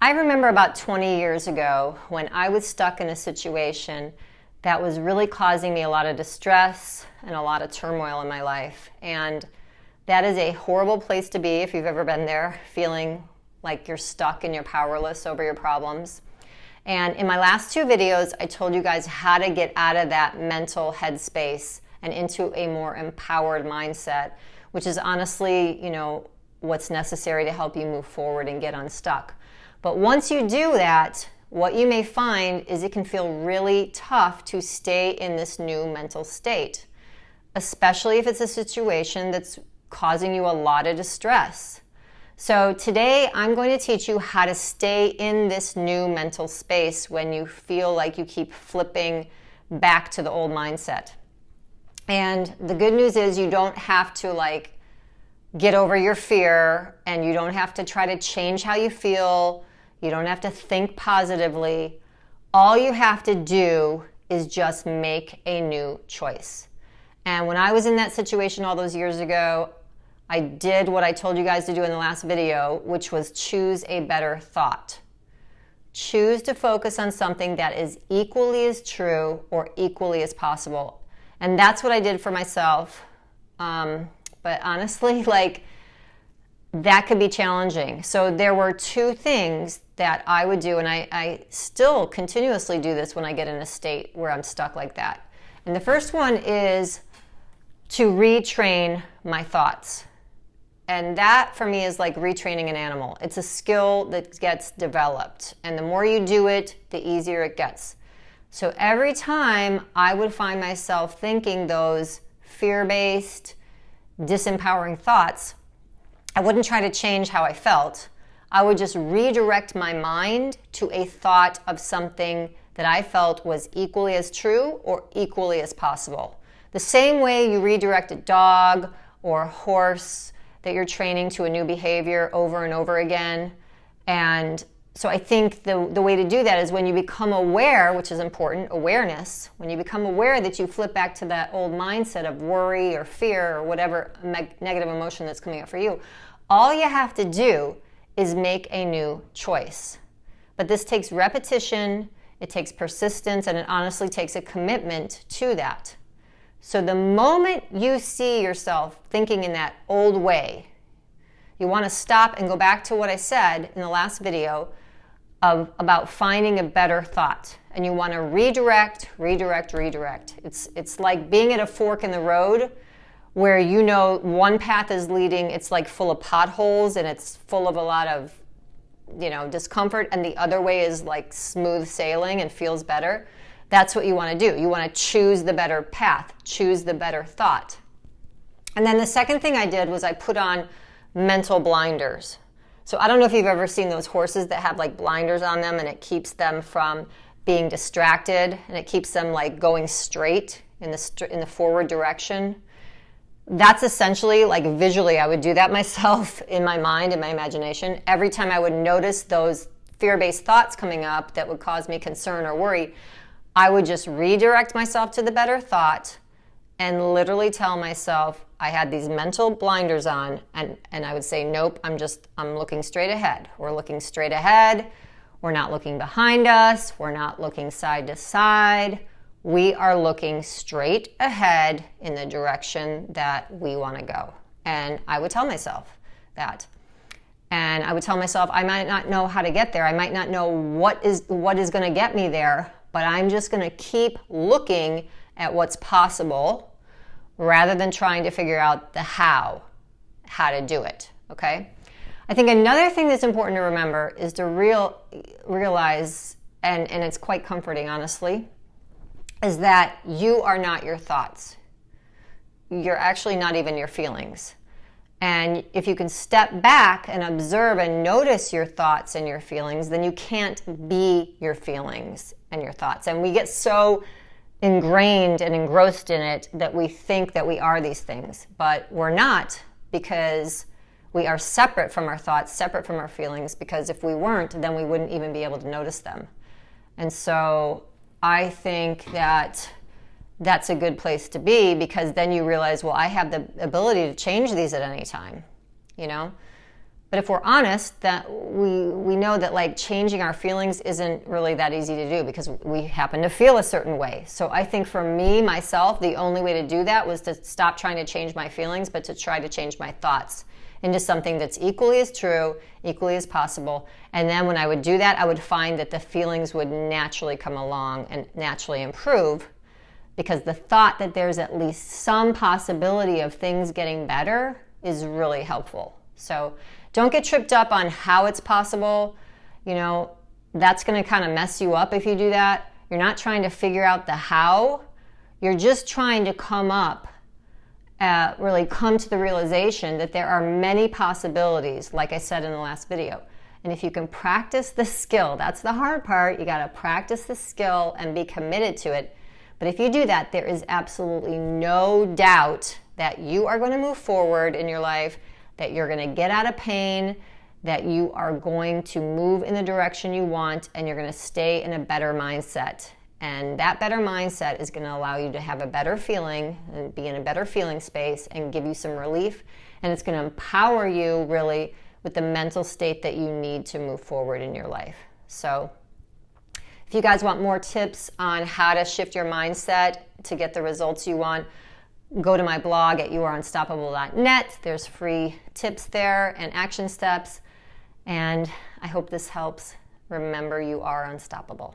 I remember about 20 years ago when I was stuck in a situation that was really causing me a lot of distress and a lot of turmoil in my life. And that is a horrible place to be if you've ever been there, feeling like you're stuck and you're powerless over your problems. And in my last two videos, I told you guys how to get out of that mental headspace and into a more empowered mindset, which is honestly, what's necessary to help you move forward and get unstuck. But once you do that, what you may find is it can feel really tough to stay in this new mental state, especially if it's a situation that's causing you a lot of distress. So today I'm going to teach you how to stay in this new mental space when you feel like you keep flipping back to the old mindset. And the good news is you don't have to get over your fear, and you don't have to try to change how you feel. You don't have to think positively. All you have to do is just make a new choice. And when I was in that situation all those years ago, I did what I told you guys to do in the last video, which was choose a better thought. Choose to focus on something that is equally as true or equally as possible. And that's what I did for myself. But honestly, that could be challenging. So there were two things that I would do, and I still continuously do this when I get in a state where I'm stuck like that. And the first one is to retrain my thoughts. And that for me is like retraining an animal. It's a skill that gets developed. And the more you do it, the easier it gets. So every time I would find myself thinking those fear-based, disempowering thoughts, I wouldn't try to change how I felt. I would just redirect my mind to a thought of something that I felt was equally as true or equally as possible. The same way you redirect a dog or a horse that you're training to a new behavior over and over again. And so I think the way to do that is when you become aware, which is important, awareness, when you become aware that you flip back to that old mindset of worry or fear or whatever negative emotion that's coming up for you, all you have to do is make a new choice. But this takes repetition, it takes persistence, and it honestly takes a commitment to that. So the moment you see yourself thinking in that old way, you want to stop and go back to what I said in the last video about finding a better thought. And you want to redirect. It's like being at a fork in the road where one path is leading, it's like full of potholes and it's full of a lot of discomfort, and the other way is like smooth sailing and feels better. That's what you want to do. You want to choose the better path, choose the better thought. And then the second thing I did was I put on mental blinders. So I don't know if you've ever seen those horses that have blinders on them, and it keeps them from being distracted, and it keeps them going straight in the forward direction. That's essentially, visually, I would do that myself in my mind, in my imagination. Every time I would notice those fear-based thoughts coming up that would cause me concern or worry, I would just redirect myself to the better thought and literally tell myself I had these mental blinders on, and I would say, nope, I'm looking straight ahead. We're looking straight ahead. We're not looking behind us. We're not looking side to side. We are looking straight ahead in the direction that we want to go. And I would tell myself that. And I would tell myself I might not know how to get there. I might not know what is going to get me there, but I'm just going to keep looking at what's possible rather than trying to figure out the how to do it, okay? I think another thing that's important to remember is to realize, and it's quite comforting, honestly, is that you are not your thoughts. You're actually not even your feelings. And if you can step back and observe and notice your thoughts and your feelings, then you can't be your feelings and your thoughts. And we get so ingrained and engrossed in it that we think that we are these things, but we're not, because we are separate from our thoughts, separate from our feelings, because if we weren't, then we wouldn't even be able to notice them. And so I think that that's a good place to be, because then you realize, well, I have the ability to change these at any time, But if we're honest, that we know that like changing our feelings isn't really that easy to do because we happen to feel a certain way. So I think for me, myself, the only way to do that was to stop trying to change my feelings, but to try to change my thoughts into something that's equally as true, equally as possible. And then when I would do that, I would find that the feelings would naturally come along and naturally improve, because the thought that there's at least some possibility of things getting better is really helpful. So don't get tripped up on how it's possible. You know, that's going to kind of mess you up if you do that. You're not trying to figure out the how. You're just trying to really come to the realization that there are many possibilities, like I said in the last video. And if you can practice the skill, that's the hard part. You got to practice the skill and be committed to it. But if you do that, there is absolutely no doubt that you are going to move forward in your life, that you're going to get out of pain, that you are going to move in the direction you want, and you're going to stay in a better mindset. And that better mindset is going to allow you to have a better feeling and be in a better feeling space and give you some relief. And it's going to empower you really with the mental state that you need to move forward in your life. So if you guys want more tips on how to shift your mindset to get the results you want, go to my blog at youareunstoppable.net. There's free tips there and action steps. And I hope this helps. Remember, you are unstoppable.